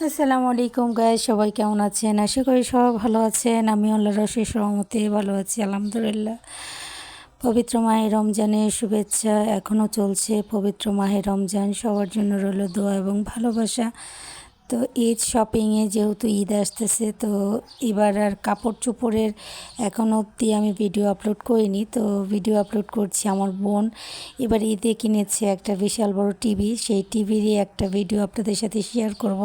আসসালামু আলাইকুম গাইস, সবাই কেমন আছেন? আশা করি সবাই ভালো আছেন। আমি আল্লাহর অশেষ রহমতে ভালো আছি, আলহামদুলিল্লাহ। পবিত্র মাহে রমজানের শুভেচ্ছা এখনও চলছে। পবিত্র মাহে রমজান সবার জন্য রইল দোয়া এবং ভালোবাসা। তো ঈদ শপিংয়ে যেহেতু ঈদ আসতেছে, তো এবার আর কাপড় চোপড়ের এখনও অবধি আমি ভিডিও আপলোড করিনি। তো ভিডিও আপলোড করছি। আমার বোন এবার ঈদে কিনেছে একটা বিশাল বড় টিভি, সেই টিভিরই একটা ভিডিও আপনাদের সাথে শেয়ার করব।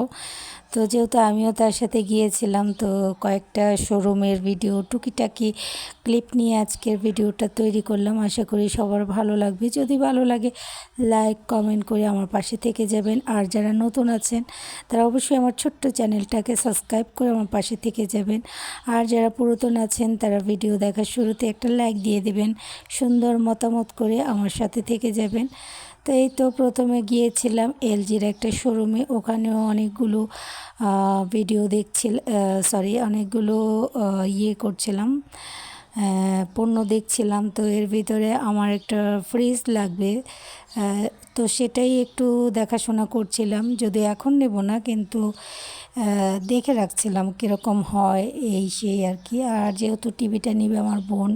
তো যেহেতু আমিও তার সাথে গিয়েছিলাম, তো কয়েকটা শোরুমের ভিডিও টুকিটাকি ক্লিপ নিয়ে আজকের ভিডিওটা তৈরি করলাম। আশা করি সবার ভালো লাগবে। যদি ভালো লাগে লাইক কমেন্ট করে আমার পাশে থেকে যাবেন। আর যারা নতুন আছেন তারা অবশ্যই আমার ছোট্ট চ্যানেলটাকে সাবস্ক্রাইব করে আমার পাশে থেকে যাবেন। আর যারা পুরাতন আছেন তারা ভিডিও দেখার শুরুতে একটা লাইক দিয়ে দেবেন, সুন্দর মতামত করে আমার সাথে থেকে যাবেন। তো এই তো প্রথমে গিয়েছিলাম এলজির একটা শোরুমে, ওখানেও অনেকগুলো ভিডিও অনেকগুলো করছিলাম, পণ্য দেখছিলাম। তো এর ভিতরে আমার একটা ফ্রিজ লাগবে, তো সেটাই একটু দেখাশোনা করছিলাম। যদি এখন নেব না, কিন্তু দেখে রাখছিলাম কীরকম হয় এই সেই আর কি। আর যেহেতু টিভিটা নিবে আমার বোন,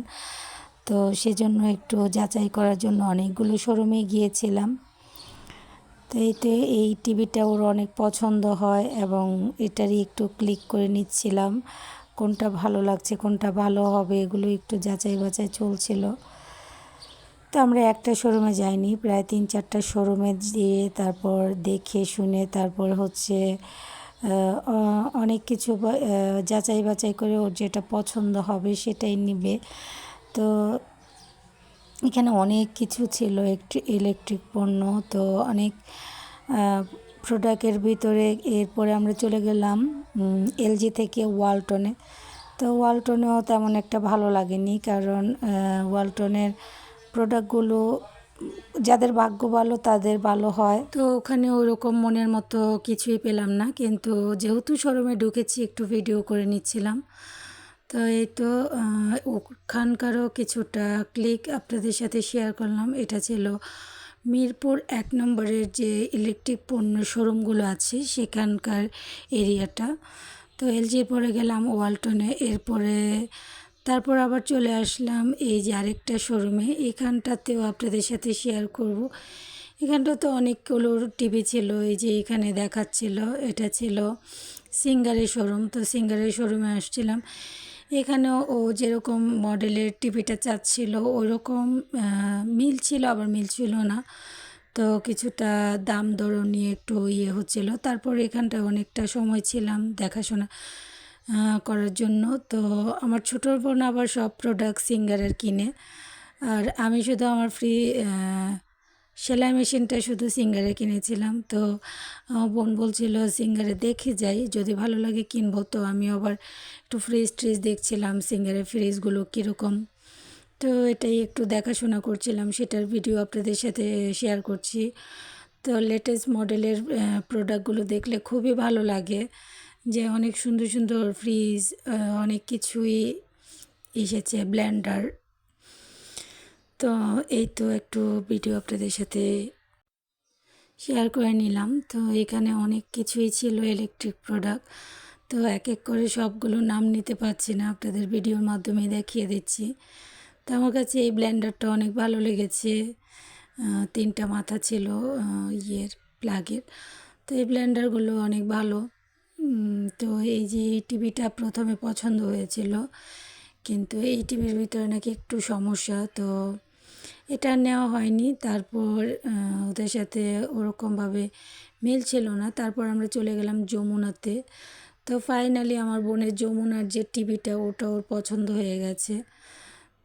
তো সেজন্য একটু যাচাই করার জন্য অনেকগুলো শোরুমে গিয়েছিলাম। তো এই টিভিটা ওর অনেক পছন্দ হয় এবং এটারই একটু ক্লিক করে নিচ্ছিলাম, কোনটা ভালো লাগছে কোনটা ভালো হবে এগুলো একটু যাচাই বাছাই চলছিল। তো আমরা একটা শোরুমে যাইনি, প্রায় 3-4টা শোরুমে যেয়ে তারপর দেখে শুনে তারপর অনেক কিছু যাচাই বাছাই করে ওর যেটা পছন্দ হবে সেটাই নিবে। তো এখানে অনেক কিছু ছিল, ইলেকট্রিক পণ্য, তো অনেক প্রোডাক্টের ভিতরে। এরপরে আমরা চলে গেলাম এলজি থেকে ওয়ালটনে। তো ওয়ালটনেও তেমন একটা ভালো লাগেনি, কারণ ওয়ালটনের প্রোডাক্টগুলো যাদের ভাগ্য ভালো তাদের ভালো হয়। তো ওখানে ওরকম মনের মতো কিছুই পেলাম না, কিন্তু যেহেতু শোরুমে ঢুকেছি একটু ভিডিও করে নিচ্ছিলাম। তো এই তো ওখানকারও কিছুটা ক্লিক আপনাদের সাথে শেয়ার করলাম। এটা ছিল মিরপুর 1 নম্বরের যে ইলেকট্রিক পণ্য শোরুমগুলো আছে সেখানকার এরিয়াটা। তো এলজির পরে গেলাম ওয়ালটনে, তারপর আবার চলে আসলাম এই যে আরেকটা শোরুমে। এখানটাতেও আপনাদের সাথে শেয়ার করব। এখানটা তো অনেকগুলো টিভি ছিল, এই যে এখানে দেখাচ্ছিল এটা ছিল সিঙ্গারের শোরুম। তো সিঙ্গারের শোরুমে আসছিলাম। এখানেও ও যেরকম মডেলের টিভিটা চাচ্ছিল ওরকম মিল ছিল, আবার মিল ছিল না। তো কিছুটা দাম দর নিয়ে একটু হচ্ছিল। তারপর এখানটায় অনেকটা সময় ছিলাম দেখাশোনা করার জন্য। তো আমার ছোটোর বোন আবার সব প্রোডাক্ট সিঙ্গারের কিনে, আর আমি শুধু আমার সেলাই মেশিনটা শুধু সিঙ্গারে কিনেছিলাম। তো আমার বোন বলছিল সিঙ্গারে দেখে যাই, যদি ভালো লাগে কিনবো। তো আমি আবার একটু ফ্রিজ দেখছিলাম, সিঙ্গারের ফ্রিজগুলো কীরকম। তো এটাই একটু দেখাশোনা করছিলাম, সেটার ভিডিও আপনাদের সাথে শেয়ার করছি। তো লেটেস্ট মডেলের প্রোডাক্টগুলো দেখলে খুবই ভালো লাগে, যে অনেক সুন্দর সুন্দর ফ্রিজ, অনেক কিছুই এসেছে, ব্লেন্ডার। তো এই তো একটু ভিডিও আপনাদের সাথে শেয়ার করে নিলাম। তো এখানে অনেক কিছুই ছিল ইলেকট্রিক প্রোডাক্ট। তো এক এক করে সবগুলো নাম নিতে পারছি না, আপনাদের ভিডিওর মাধ্যমে দেখিয়ে দিচ্ছি। তো আমার কাছে এই ব্লেন্ডারটা অনেক ভালো লেগেছে। 3টা মাথা ছিল প্লাগের। তো এই ব্লেন্ডারগুলো অনেক ভালো। তো এই যে এই টিভিটা প্রথমে পছন্দ হয়েছিল, কিন্তু এই টিভির ভিতরে নাকি একটু সমস্যা, তো এটা নেওয়া হয়নি। তারপর ওদের সাথে ওরকমভাবে মিল ছিল না। তারপর আমরা চলে গেলাম যমুনাতে। তো ফাইনালি আমার বোনের যমুনার যে টিভিটা ওটা ওর পছন্দ হয়ে গেছে।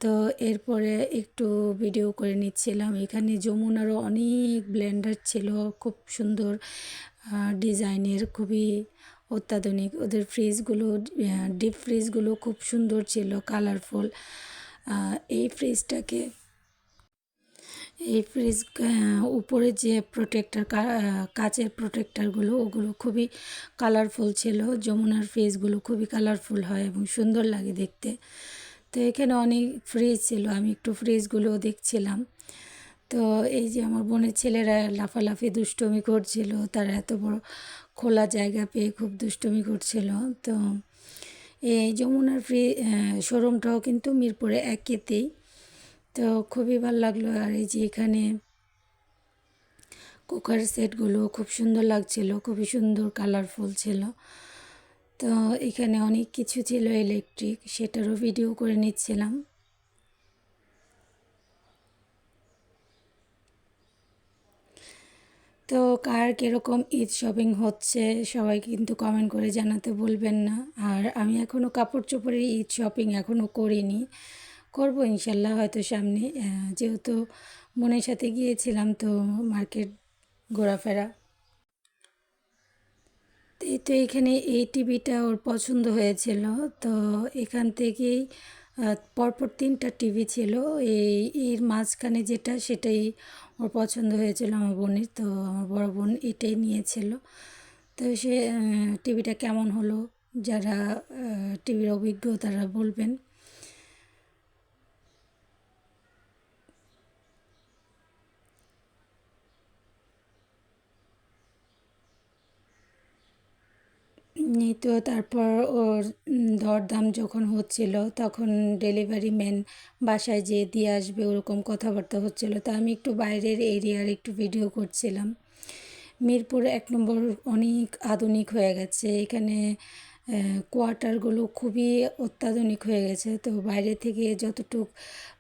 তো এরপরে একটু ভিডিও করে নিচ্ছিলাম। এখানে যমুনারও অনেক ব্লেন্ডার ছিল, খুব সুন্দর ডিজাইনের, খুবই অত্যাধুনিক। ওদের ফ্রিজগুলো, ডিপ ফ্রিজগুলো খুব সুন্দর ছিল, কালারফুল। এই ফ্রিজটাকে এই ফ্রিজ উপরে যে কাচের প্রোটেক্টরগুলো ওগুলো খুবই কালারফুল ছিল। যমুনার ফ্রিজগুলো খুবই কালারফুল হয় এবং সুন্দর লাগে দেখতে। তো এখানে অনেক ফ্রিজ ছিল, আমি একটু ফ্রিজগুলো দেখছিলাম। তো এই যে আমার বোনের ছেলেরা লাফালাফি দুষ্টুমি করছিল, তারা এত বড় খোলা জায়গা পেয়ে খুব দুষ্টুমি করছিল। তো এই যমুনার শোরুমটাও কিন্তু মিরপুরে একেতেই। তো খুবই ভালো লাগলো। আর এই যে এখানে কুকার সেটগুলো খুব সুন্দর লাগছিল, খুবই সুন্দর কালারফুল ছিল। তো এখানে অনেক কিছু ছিল ইলেকট্রিক, সেটারও ভিডিও করে নিচ্ছিলাম। তো কার কীরকম ঈদ শপিং হচ্ছে সবাই কিন্তু কমেন্ট করে জানাতে ভুলবেন না। আর আমি এখনও কাপড় চোপড়ের ঈদ শপিং এখনও করিনি, করব ইনশাল্লাহ হয়তো সামনে। যেহেতু বোনের সাথে গিয়েছিলাম তো মার্কেট ঘোরাফেরা। এই তো এখানে এই টিভিটা ওর পছন্দ হয়েছিল। তো এখান থেকেই পরপর 3টা টিভি ছিল, এর মাঝখানে যেটা সেটাই ওর পছন্দ হয়েছিল আমার বোনের। তো আমার বড় বোন এটাই নিয়েছিল। তো সে টিভিটা কেমন হলো, যারা টিভির অভিজ্ঞ তারা বলবেন। এই তো তারপর ওর দরদাম যখন হচ্ছিল তখন ডেলিভারি ম্যান বাসায় যেয়ে দিয়ে আসবে ওরকম কথাবার্তা হচ্ছিল। তো আমি একটু বাইরের এরিয়ার একটু ভিডিও করছিলাম। মিরপুর 1 নম্বর অনেক আধুনিক হয়ে গেছে, এখানে কোয়ার্টারগুলো খুবই অত্যাধুনিক হয়ে গেছে। তো বাইরে থেকে যতটুক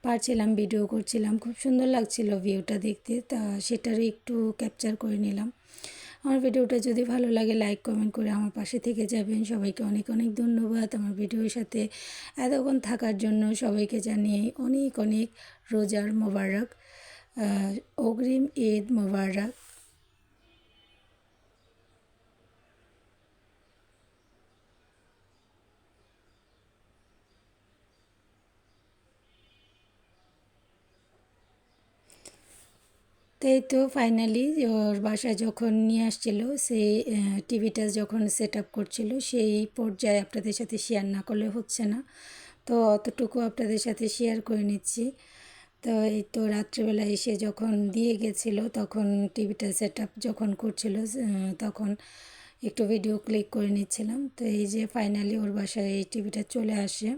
পারছিলাম ভিডিও করছিলাম, খুব সুন্দর লাগছিল ভিউটা দেখতে, তা সেটারই একটু ক্যাপচার করে নিলাম। আমার ভিডিওটা যদি ভালো লাগে লাইক কমেন্ট করে আমার পাশে থেকে যাবেন। সবাইকে অনেক অনেক ধন্যবাদ আমার ভিডিওর সাথে এতক্ষণ থাকার জন্য। সবাইকে জানিয়ে অনেক অনেক রোজার মোবারক, অগ্রিম ঈদ মোবারক। তো এই তো ফাইনালি ওর বাসায় যখন নিয়ে আসছিল সেই টিভিটা যখন সেট আপ করছিল সেই পর্যায়ে আপনাদের সাথে শেয়ার না করলে হচ্ছে না, তো অতটুকু আপনাদের সাথে শেয়ার করে নিচ্ছি। তো এই তো রাত্রিবেলা এসে যখন দিয়ে গেছিলো তখন টিভিটা সেট আপ যখন করছিল তখন একটু ভিডিও ক্লিক করে নিচ্ছিলাম। তো এই যে ফাইনালি ওর বাসায় এই টিভিটা চলে আসে।